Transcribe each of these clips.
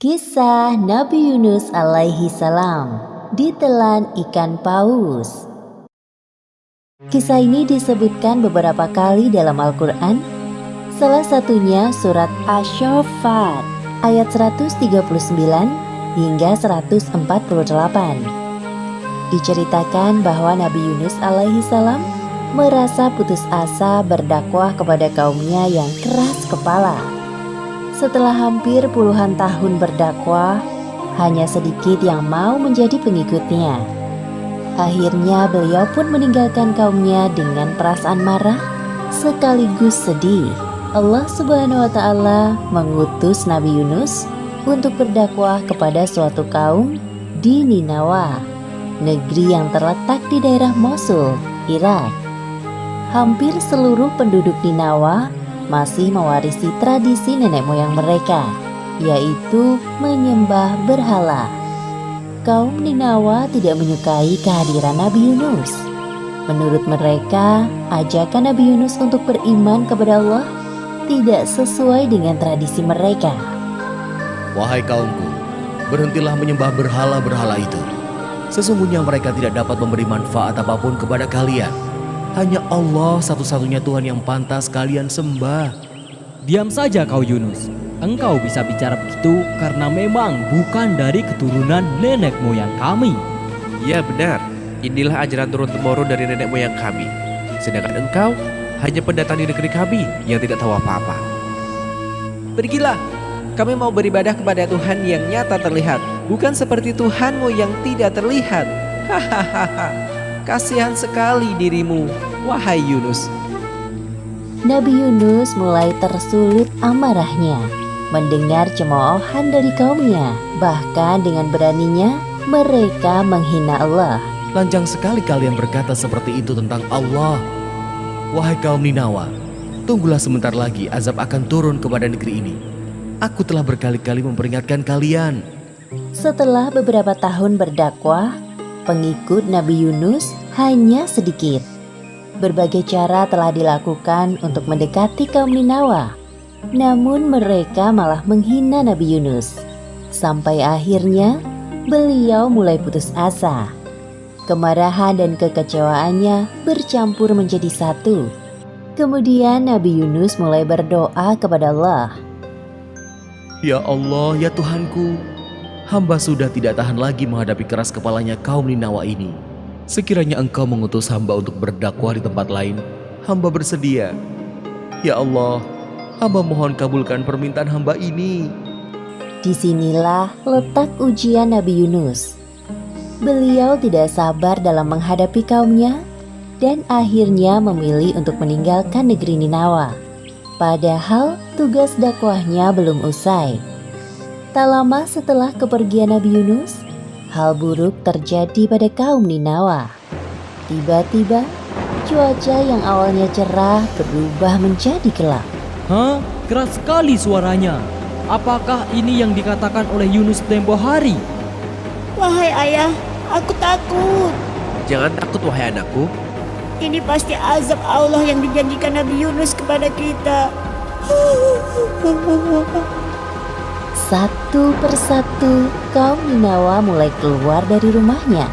Kisah Nabi Yunus alaihi salam ditelan ikan paus. Kisah ini disebutkan beberapa kali dalam Al-Quran. Salah satunya surat Asy-Syaffat ayat 139 hingga 148. Diceritakan bahwa Nabi Yunus alaihi salam merasa putus asa berdakwah kepada kaumnya yang keras kepala. Setelah hampir puluhan tahun berdakwah, hanya sedikit yang mau menjadi pengikutnya. Akhirnya beliau pun meninggalkan kaumnya dengan perasaan marah sekaligus sedih. Allah Subhanahu wa Ta'ala mengutus Nabi Yunus untuk berdakwah kepada suatu kaum di Ninawa, negeri yang terletak di daerah Mosul, Irak. Hampir seluruh penduduk Ninawa masih mewarisi tradisi nenek moyang mereka, yaitu menyembah berhala. Kaum Ninawa tidak menyukai kehadiran Nabi Yunus. Menurut mereka, ajakan Nabi Yunus untuk beriman kepada Allah tidak sesuai dengan tradisi mereka. Wahai kaumku, berhentilah menyembah berhala-berhala itu. Sesungguhnya mereka tidak dapat memberi manfaat apapun kepada kalian. Hanya Allah satu-satunya Tuhan yang pantas kalian sembah. Diam saja kau Yunus. Engkau bisa bicara begitu karena memang bukan dari keturunan nenek moyang kami. Ya benar, inilah ajaran turun-temurun dari nenek moyang kami. Sedangkan engkau hanya pendatang di negeri kami yang tidak tahu apa-apa. Pergilah, kami mau beribadah kepada Tuhan yang nyata terlihat, bukan seperti Tuhanmu yang tidak terlihat. Hahaha. Kasihan sekali dirimu, wahai Yunus. Nabi Yunus mulai tersulut amarahnya mendengar cemoohan dari kaumnya. Bahkan dengan beraninya mereka menghina Allah. Lanjang sekali kalian berkata seperti itu tentang Allah. Wahai kaum Ninawa, tunggulah sebentar lagi azab akan turun kepada negeri ini. Aku telah berkali-kali memperingatkan kalian. Setelah beberapa tahun berdakwah, pengikut Nabi Yunus hanya sedikit. Berbagai cara telah dilakukan untuk mendekati kaum Ninawa, namun mereka malah menghina Nabi Yunus. Sampai akhirnya beliau mulai putus asa. Kemarahan dan kekecewaannya bercampur menjadi satu. Kemudian Nabi Yunus mulai berdoa kepada Allah. Ya Allah, ya Tuhanku, hamba sudah tidak tahan lagi menghadapi keras kepalanya kaum Ninawa ini. Sekiranya engkau mengutus hamba untuk berdakwah di tempat lain, hamba bersedia. Ya Allah, hamba mohon kabulkan permintaan hamba ini. Disinilah letak ujian Nabi Yunus. Beliau tidak sabar dalam menghadapi kaumnya dan akhirnya memilih untuk meninggalkan negeri Ninawa. Padahal tugas dakwahnya belum usai. Tak lama setelah kepergian Nabi Yunus, hal buruk terjadi pada kaum Ninawa. Tiba-tiba, cuaca yang awalnya cerah berubah menjadi gelap. Hah? Keras sekali suaranya. Apakah ini yang dikatakan oleh Yunus tempo hari? Wahai ayah, aku takut. Jangan takut wahai anakku. Ini pasti azab Allah yang dijanjikan Nabi Yunus kepada kita. Satu persatu kaum Ninawa mulai keluar dari rumahnya.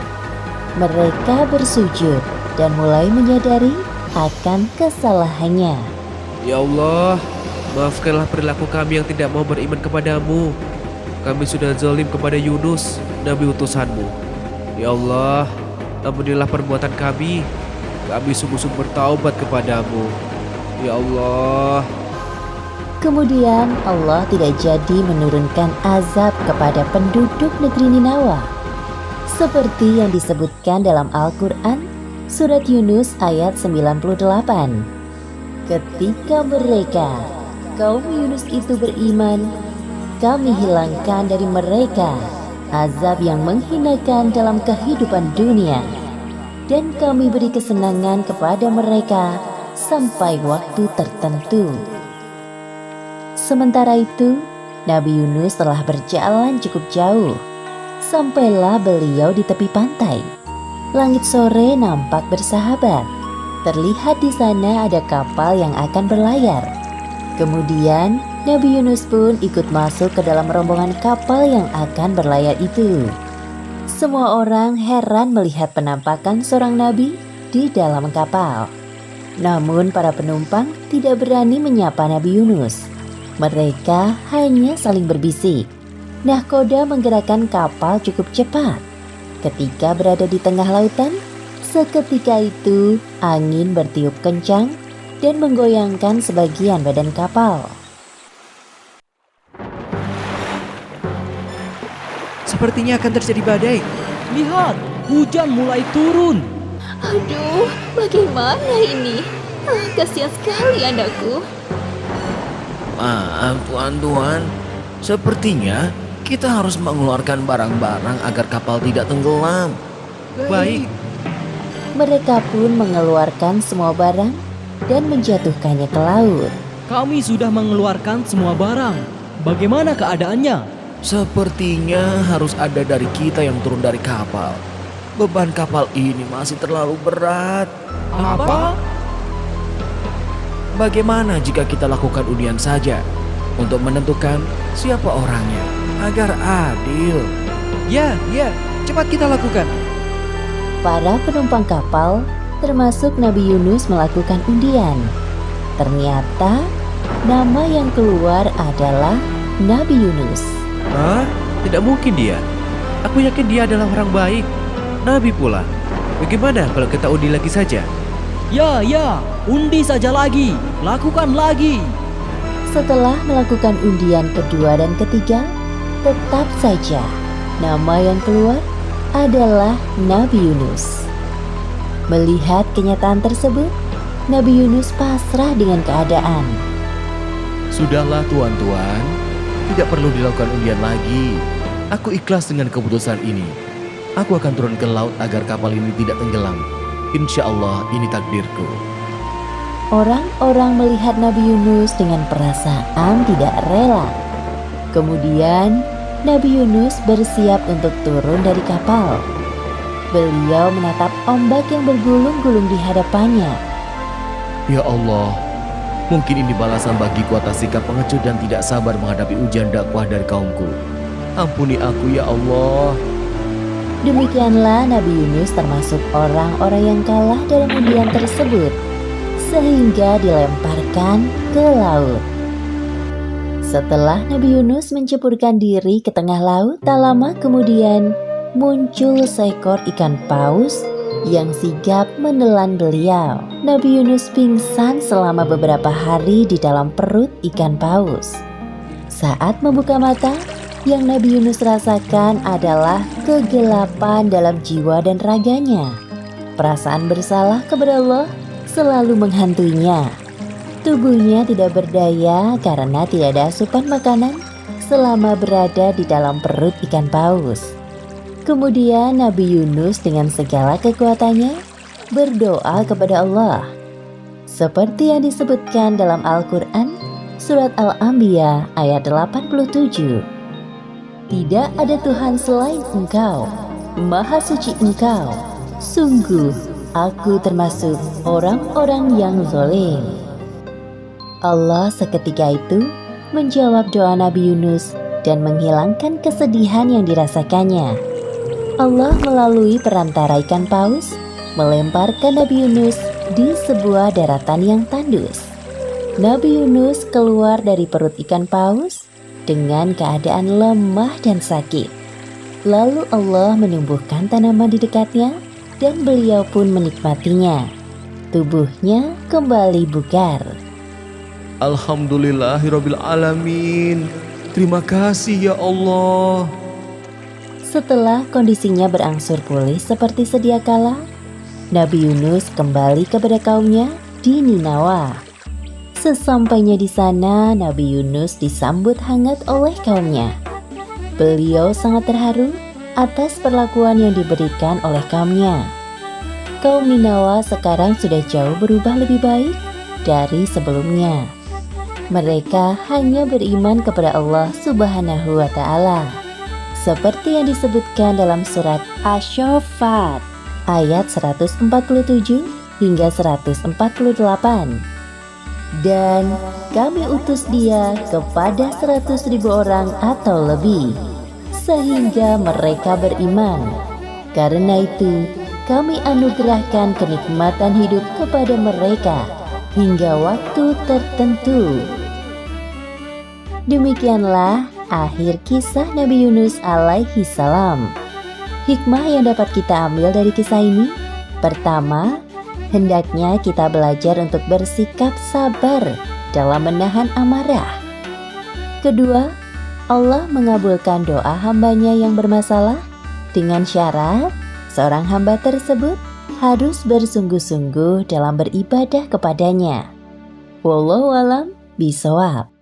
Mereka bersujud dan mulai menyadari akan kesalahannya. Ya Allah, maafkanlah perilaku kami yang tidak mau beriman kepadamu. Kami sudah zalim kepada Yunus, Nabi utusanmu. Ya Allah, ampunilah perbuatan kami. Kami sungguh-sungguh bertaubat kepadamu. Ya Allah. Kemudian Allah tidak jadi menurunkan azab kepada penduduk negeri Ninawa. Seperti yang disebutkan dalam Al-Quran, surat Yunus ayat 98. Ketika mereka, kaum Yunus itu beriman, kami hilangkan dari mereka azab yang menghinakan dalam kehidupan dunia. Dan kami beri kesenangan kepada mereka sampai waktu tertentu. Sementara itu, Nabi Yunus telah berjalan cukup jauh. Sampailah beliau di tepi pantai. Langit sore nampak bersahabat. Terlihat di sana ada kapal yang akan berlayar. Kemudian Nabi Yunus pun ikut masuk ke dalam rombongan kapal yang akan berlayar itu. Semua orang heran melihat penampakan seorang nabi di dalam kapal. Namun para penumpang tidak berani menyapa Nabi Yunus. Mereka hanya saling berbisik. Nahkoda menggerakkan kapal cukup cepat. Ketika berada di tengah lautan, seketika itu angin bertiup kencang dan menggoyangkan sebagian badan kapal. Sepertinya akan terjadi badai. Lihat, hujan mulai turun. Aduh, bagaimana ini? Kasihan sekali anakku. Maaf tuan-tuan, sepertinya kita harus mengeluarkan barang-barang agar kapal tidak tenggelam. Baik, Mereka pun mengeluarkan semua barang dan menjatuhkannya ke laut. Kami sudah mengeluarkan semua barang. Bagaimana keadaannya? Sepertinya harus ada dari kita yang turun dari kapal. Beban kapal ini masih terlalu berat. Apa? Bagaimana jika kita lakukan undian saja untuk menentukan siapa orangnya agar adil? Ya, cepat kita lakukan. Para penumpang kapal, termasuk Nabi Yunus, melakukan undian. Ternyata nama yang keluar adalah Nabi Yunus. Hah? Tidak mungkin dia. Aku yakin dia adalah orang baik. Nabi pula. Bagaimana kalau kita undi lagi saja? Ya, undi saja lagi. Lakukan lagi. Setelah melakukan undian kedua dan ketiga, tetap saja nama yang keluar adalah Nabi Yunus. Melihat kenyataan tersebut, Nabi Yunus pasrah dengan keadaan. Sudahlah tuan-tuan, tidak perlu dilakukan undian lagi. Aku ikhlas dengan keputusan ini. Aku akan turun ke laut agar kapal ini tidak tenggelam. Insya Allah ini takdirku. Orang-orang melihat Nabi Yunus dengan perasaan tidak rela. Kemudian Nabi Yunus bersiap untuk turun dari kapal. Beliau menatap ombak yang bergulung-gulung di hadapannya. Ya Allah, mungkin ini balasan bagiku atas sikap pengecut dan tidak sabar menghadapi ujian dakwah dari kaumku. Ampuni aku ya Allah. Demikianlah Nabi Yunus termasuk orang-orang yang kalah dalam undian tersebut, sehingga dilemparkan ke laut. Setelah Nabi Yunus menceburkan diri ke tengah laut, tak lama kemudian muncul seekor ikan paus yang sigap menelan beliau. Nabi Yunus pingsan selama beberapa hari di dalam perut ikan paus. Saat membuka mata, yang Nabi Yunus rasakan adalah kegelapan dalam jiwa dan raganya. Perasaan bersalah kepada Allah selalu menghantuinya. Tubuhnya tidak berdaya karena tidak ada asupan makanan selama berada di dalam perut ikan paus. Kemudian Nabi Yunus dengan segala kekuatannya berdoa kepada Allah. Seperti yang disebutkan dalam Al-Quran, Surat Al-Anbiya ayat 87. Tidak ada Tuhan selain Engkau, Maha Suci Engkau. Sungguh, aku termasuk orang-orang yang zalim. Allah seketika itu menjawab doa Nabi Yunus dan menghilangkan kesedihan yang dirasakannya. Allah melalui perantara ikan paus melemparkan Nabi Yunus di sebuah daratan yang tandus. Nabi Yunus keluar dari perut ikan paus dengan keadaan lemah dan sakit. Lalu Allah menumbuhkan tanaman di dekatnya dan beliau pun menikmatinya. Tubuhnya kembali bugar. Alhamdulillahirabbil alamin. Terima kasih ya Allah. Setelah kondisinya berangsur pulih seperti sedia kala, Nabi Yunus kembali kepada kaumnya di Ninawa. Sesampainya di sana, Nabi Yunus disambut hangat oleh kaumnya. Beliau sangat terharu atas perlakuan yang diberikan oleh kaumnya. Kaum Ninawa sekarang sudah jauh berubah lebih baik dari sebelumnya. Mereka hanya beriman kepada Allah Subhanahu wa Ta'ala, seperti yang disebutkan dalam surat Asy-Syaffat ayat 147 hingga 148. Dan kami utus dia kepada 100.000 orang atau lebih, sehingga mereka beriman. Karena itu, kami anugerahkan kenikmatan hidup kepada mereka hingga waktu tertentu. Demikianlah akhir kisah Nabi Yunus alaihi salam. Hikmah yang dapat kita ambil dari kisah ini: pertama, hendaknya kita belajar untuk bersikap sabar dalam menahan amarah. Kedua, Allah mengabulkan doa hambanya yang bermasalah dengan syarat seorang hamba tersebut harus bersungguh-sungguh dalam beribadah kepadanya. Wallahu a'lam bishawab.